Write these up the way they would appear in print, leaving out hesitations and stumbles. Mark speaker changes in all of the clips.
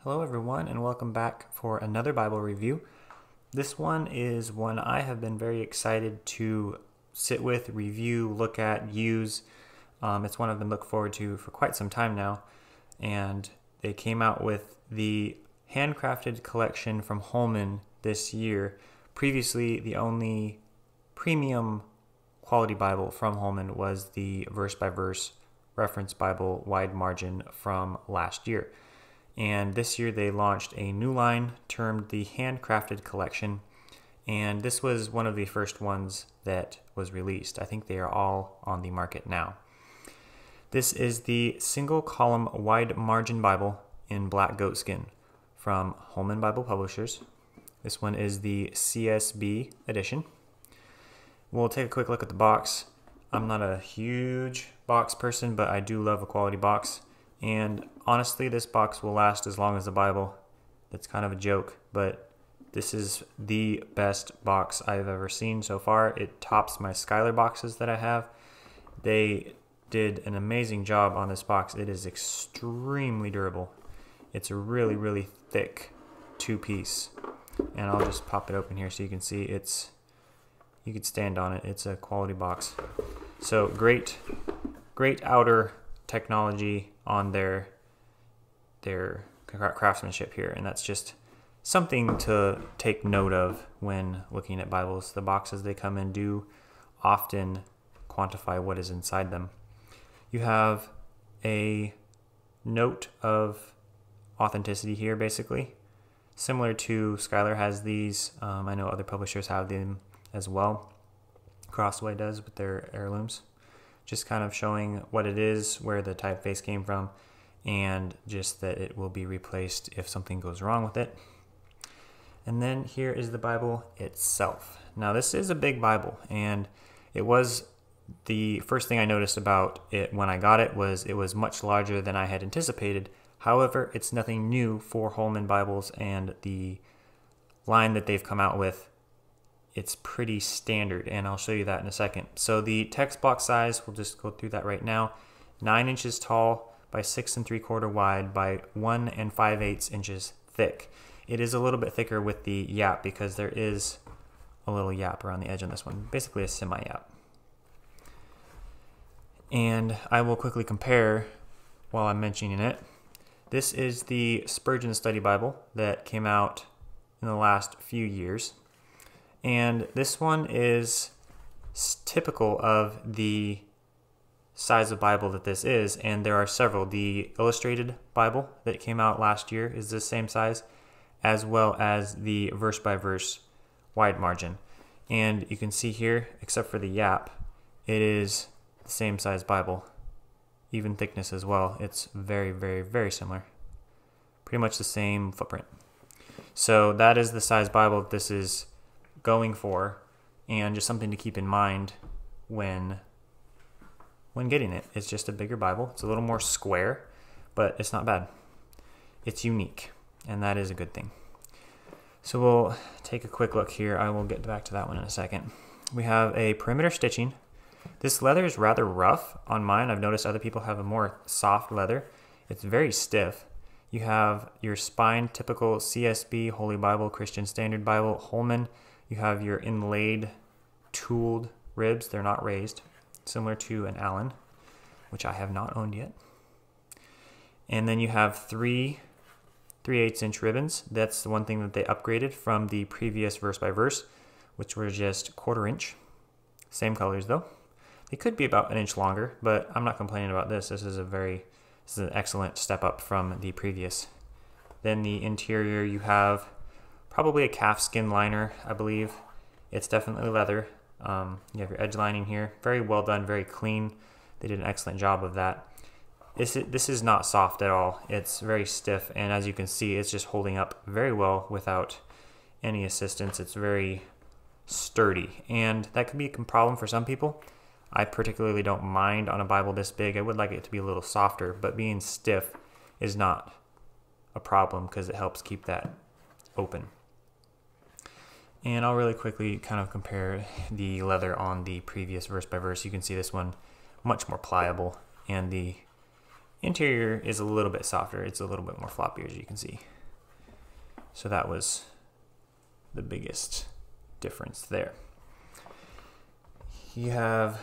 Speaker 1: Hello everyone and welcome back for another Bible review. This one is one I have been very excited to sit with, review, look at, use. It's one I've been looking forward to for quite some time now, and they came out with the Handcrafted collection from Holman this year. Previously, the only premium quality Bible from Holman was the verse-by-verse reference Bible wide margin from last year. And this year they launched a new line termed the Handcrafted collection, and this was one of the first ones that was released. I think they are all on the market now. This is the single column wide margin Bible in black goatskin from Holman Bible Publishers. This one is the CSB edition. We'll take a quick look at the box. I'm not a huge box person, but I do love a quality box. And honestly, this box will last as long as the Bible. That's kind of a joke, but this is the best box I've ever seen so far. It tops my Skylar boxes that I have. They did an amazing job on this box. It is extremely durable. It's a really, really thick two-piece. And I'll just pop it open here so you can see you could stand on it. It's a quality box. So great outer technology on their craftsmanship here, and that's just something to take note of when looking at Bibles. The boxes they come in do often quantify what is inside them. You have a note of authenticity here, basically similar to Skylar has these. I know other publishers have them as well. Crossway does with their heirlooms. Just kind of showing what it is, where the typeface came from, and just that it will be replaced if something goes wrong with it. And then here is the Bible itself. Now this is a big Bible, and it was the first thing I noticed about it when I got it was much larger than I had anticipated. However, it's nothing new for Holman Bibles and the line that they've come out with. It's pretty standard, and I'll show you that in a second. So the text box size, we'll just go through that right now. 9 inches tall by 6 3/4 wide by 1 5/8 inches thick. It is a little bit thicker with the yap because there is a little yap around the edge on this one, basically a semi-yap. And I will quickly compare while I'm mentioning it. This is the Spurgeon Study Bible that came out in the last few years. And this one is typical of the size of Bible that this is, and there are several. The Illustrated Bible that came out last year is the same size, as well as the verse-by-verse wide margin. And you can see here, except for the yap, it is the same size Bible, even thickness as well. It's very, very, very similar. Pretty much the same footprint. So that is the size Bible that this is going for, and just something to keep in mind when getting it. It's just a bigger Bible. It's a little more square, but it's not bad. It's unique, and that is a good thing. So we'll take a quick look here. I will get back to that one in a second. We have a perimeter stitching. This leather is rather rough on mine. I've noticed other people have a more soft leather. It's very stiff. You have your spine, typical CSB, Holy Bible, Christian Standard Bible, Holman. You have your inlaid, tooled ribs. They're not raised, similar to an Allen, which I have not owned yet. And then you have 3 3/8 inch ribbons. That's the one thing that they upgraded from the previous verse-by-verse, which were just 1/4 inch. Same colors though. They could be about an inch longer, but I'm not complaining about this. This is an excellent step up from the previous. Then the interior, you have probably a calf skin liner, I believe. It's definitely leather. You have your edge lining here. Very well done, very clean. They did an excellent job of that. This is not soft at all. It's very stiff, and as you can see, it's just holding up very well without any assistance. It's very sturdy, and that could be a problem for some people. I particularly don't mind on a Bible this big. I would like it to be a little softer, but being stiff is not a problem because it helps keep that open. And I'll really quickly kind of compare the leather on the previous verse-by-verse. You can see this one much more pliable, and the interior is a little bit softer. It's a little bit more floppy, as you can see. So that was the biggest difference there. You have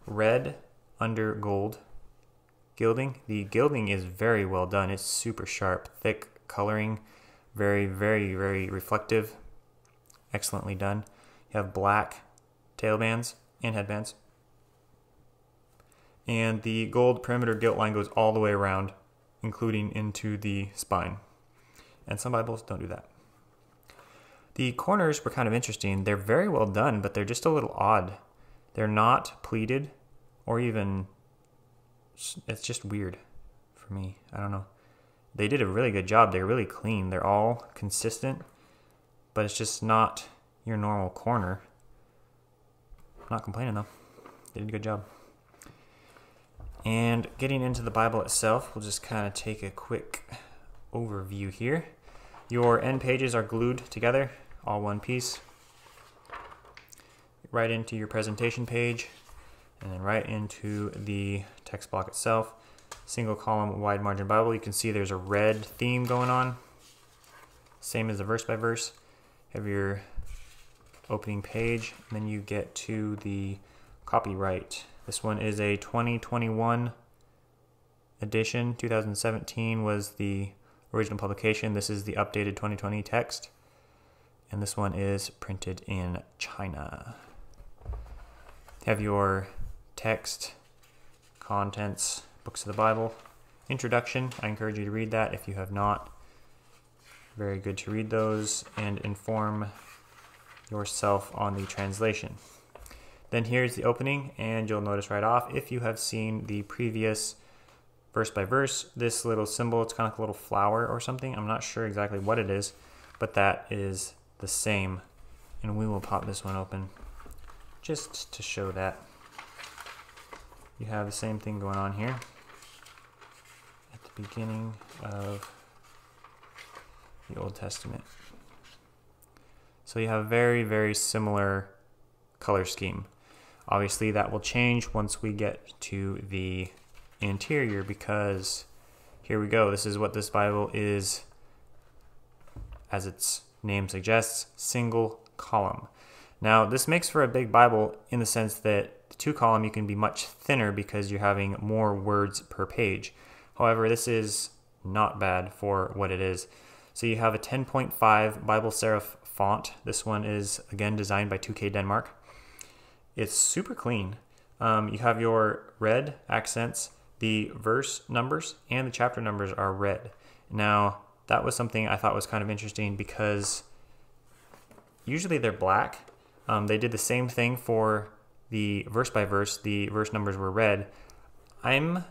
Speaker 1: red under gold gilding. The gilding is very well done. It's super sharp, thick coloring, very, very, very reflective. Excellently done. You have black tail bands and headbands. And the gold perimeter gilt line goes all the way around, including into the spine. And some Bibles don't do that. The corners were kind of interesting. They're very well done, but they're just a little odd. They're not pleated or even, it's just weird for me. I don't know. They did a really good job. They're really clean. They're all consistent, but it's just not your normal corner. I'm not complaining though. They did a good job. And getting into the Bible itself, we'll just kind of take a quick overview here. Your end pages are glued together, all one piece, right into your presentation page, and then right into the text block itself. Single column wide margin Bible. You can see there's a red theme going on, same as the verse by verse. You have your opening page, and then you get to the copyright. This one is a 2021 edition. 2017 was the original publication. This is the updated 2020 text. And this one is printed in China. You have your text, contents, books of the Bible, introduction. I encourage you to read that if you have not. Very good to read those and inform yourself on the translation. Then here's the opening, and you'll notice right off, if you have seen the previous verse by verse, this little symbol, it's kind of like a little flower or something. I'm not sure exactly what it is, but that is the same. And we will pop this one open just to show that. You have the same thing going on here at the beginning of the Old Testament. So you have very, very similar color scheme. Obviously that will change once we get to the interior, because here we go. This is what this Bible is, as its name suggests, single column. Now this makes for a big Bible in the sense that the 2-column you can be much thinner because you're having more words per page. However, this is not bad for what it is. So you have a 10.5 Bible serif font. This one is again designed by 2K Denmark. It's super clean. You have your red accents, the verse numbers and the chapter numbers are red. Now that was something I thought was kind of interesting because usually they're black. They did the same thing for the verse by verse. The verse numbers were red. I'm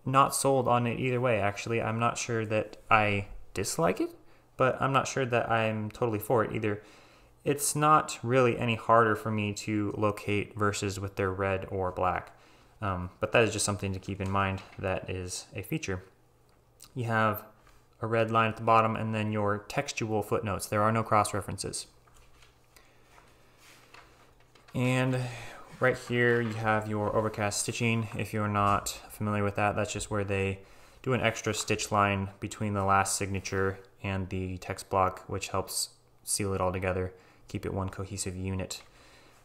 Speaker 1: not sold on it either way, actually. I'm not sure that I dislike it, but I'm not sure that I'm totally for it either. It's not really any harder for me to locate verses with their red or black, but that is just something to keep in mind. That is a feature. You have a red line at the bottom and then your textual footnotes. There are no cross references. And right here you have your Overcast Stitching. If you're not familiar with that, that's just where they do an extra stitch line between the last signature and the text block, which helps seal it all together, keep it one cohesive unit.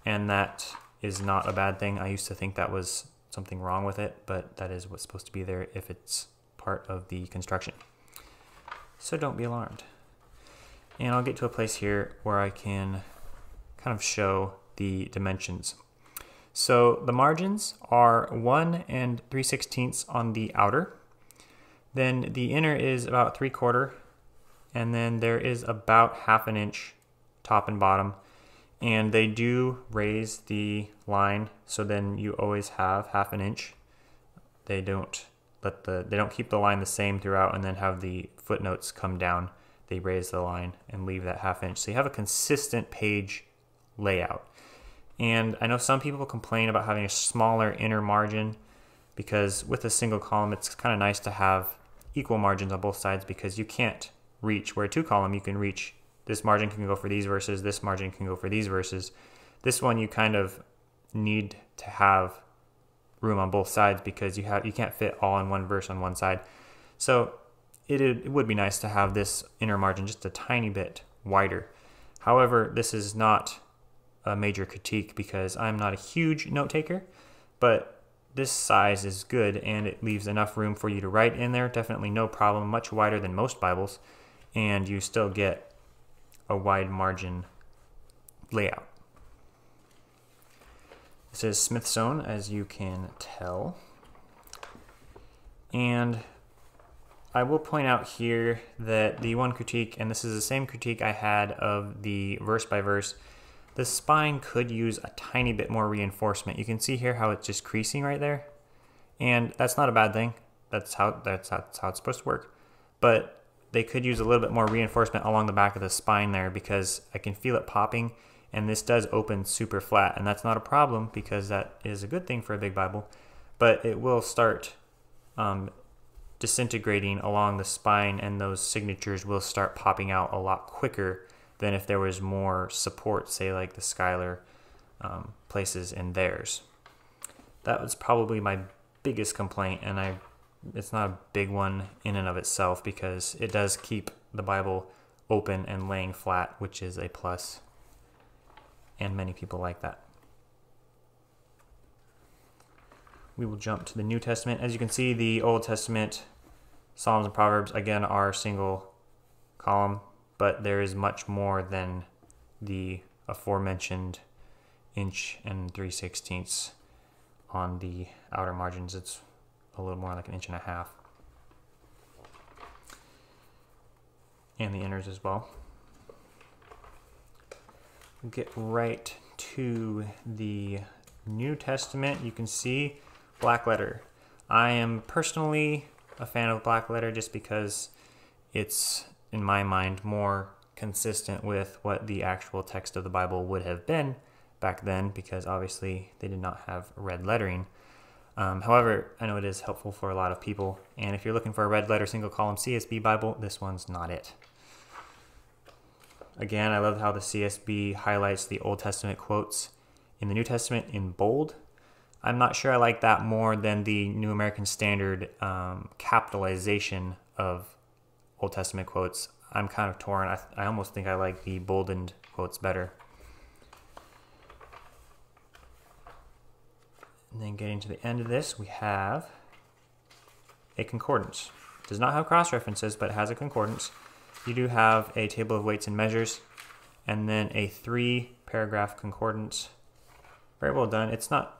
Speaker 1: And that is not a bad thing. I used to think that was something wrong with it, but that is what's supposed to be there if it's part of the construction. So don't be alarmed. And I'll get to a place here where I can kind of show the dimensions. So the margins are 1 3/16 on the outer. Then the inner is about 3/4, and then there is about 1/2 inch top and bottom. And they do raise the line, so then you always have 1/2 inch. They don't keep the line the same throughout and then have the footnotes come down. They raise the line and leave that 1/2 inch. So you have a consistent page layout. And I know some people complain about having a smaller inner margin because with a single column, it's kind of nice to have equal margins on both sides because you can't reach, where a 2-column, you can reach, this margin can go for these verses, this margin can go for these verses. This one, you kind of need to have room on both sides because you can't fit all in one verse on one side. So it would be nice to have this inner margin just a tiny bit wider. However, this is not a major critique because I'm not a huge note taker, but this size is good and it leaves enough room for you to write in there. Definitely no problem, much wider than most Bibles, and you still get a wide margin layout. This is Smithsonian, as you can tell. And I will point out here that the one critique, and this is the same critique I had of the verse by verse, the spine could use a tiny bit more reinforcement. You can see here how it's just creasing right there. And that's not a bad thing. That's how it's supposed to work. But they could use a little bit more reinforcement along the back of the spine there because I can feel it popping, and this does open super flat, and that's not a problem because that is a good thing for a big Bible, but it will start disintegrating along the spine, and those signatures will start popping out a lot quicker than if there was more support, say like the Schuyler places in theirs. That was probably my biggest complaint, and it's not a big one in and of itself because it does keep the Bible open and laying flat, which is a plus, and many people like that. We will jump to the New Testament. As you can see, the Old Testament, Psalms and Proverbs, again, are single column, but there is much more than the aforementioned 1 3/16 on the outer margins. It's a little more like 1.5 inches. And the inners as well. We'll get right to the New Testament. You can see black letter. I am personally a fan of black letter just because it's, in my mind, more consistent with what the actual text of the Bible would have been back then, because obviously they did not have red lettering. However, I know it is helpful for a lot of people, and if you're looking for a red letter single column CSB Bible, this one's not it. Again, I love how the CSB highlights the Old Testament quotes in the New Testament in bold. I'm not sure I like that more than the New American Standard capitalization of Old Testament quotes. I'm kind of torn. I almost think I like the boldened quotes better. And then getting to the end of this, we have a concordance. It does not have cross-references, but it has a concordance. You do have a table of weights and measures, and then a 3-paragraph concordance. Very well done. It's not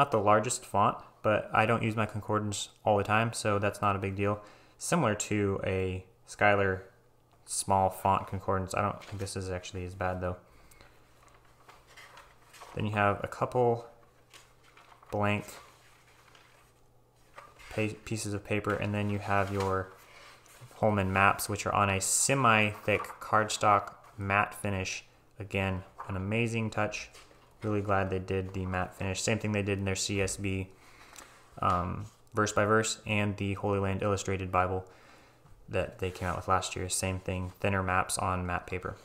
Speaker 1: the largest font, but I don't use my concordance all the time, so that's not a big deal. Similar to a Schuyler small font concordance. I don't think this is actually as bad though. Then you have a couple blank pieces of paper, and then you have your Holman maps, which are on a semi-thick cardstock matte finish. Again, an amazing touch. Really glad they did the matte finish. Same thing they did in their CSB verse by verse and the Holy Land Illustrated Bible that they came out with last year. Same thing, thinner maps on matte paper.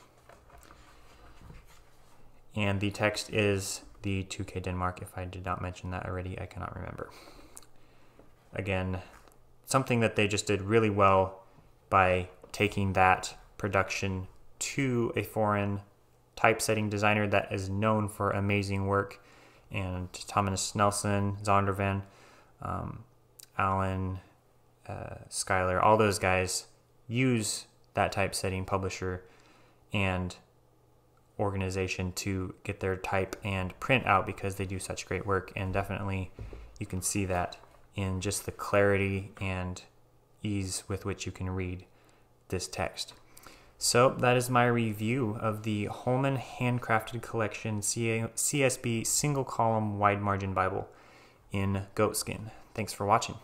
Speaker 1: And the text is the 2K Denmark. If I did not mention that already, I cannot remember. Again, something that they just did really well by taking that production to a foreign typesetting designer that is known for amazing work. And Thomas Nelson, Zondervan, Allen, Schuyler, all those guys use that typesetting publisher and organization to get their type and print out because they do such great work. And definitely you can see that in just the clarity and ease with which you can read this text. So that is my review of the Holman Handcrafted Collection CSB single column wide margin Bible in goatskin. Thanks for watching.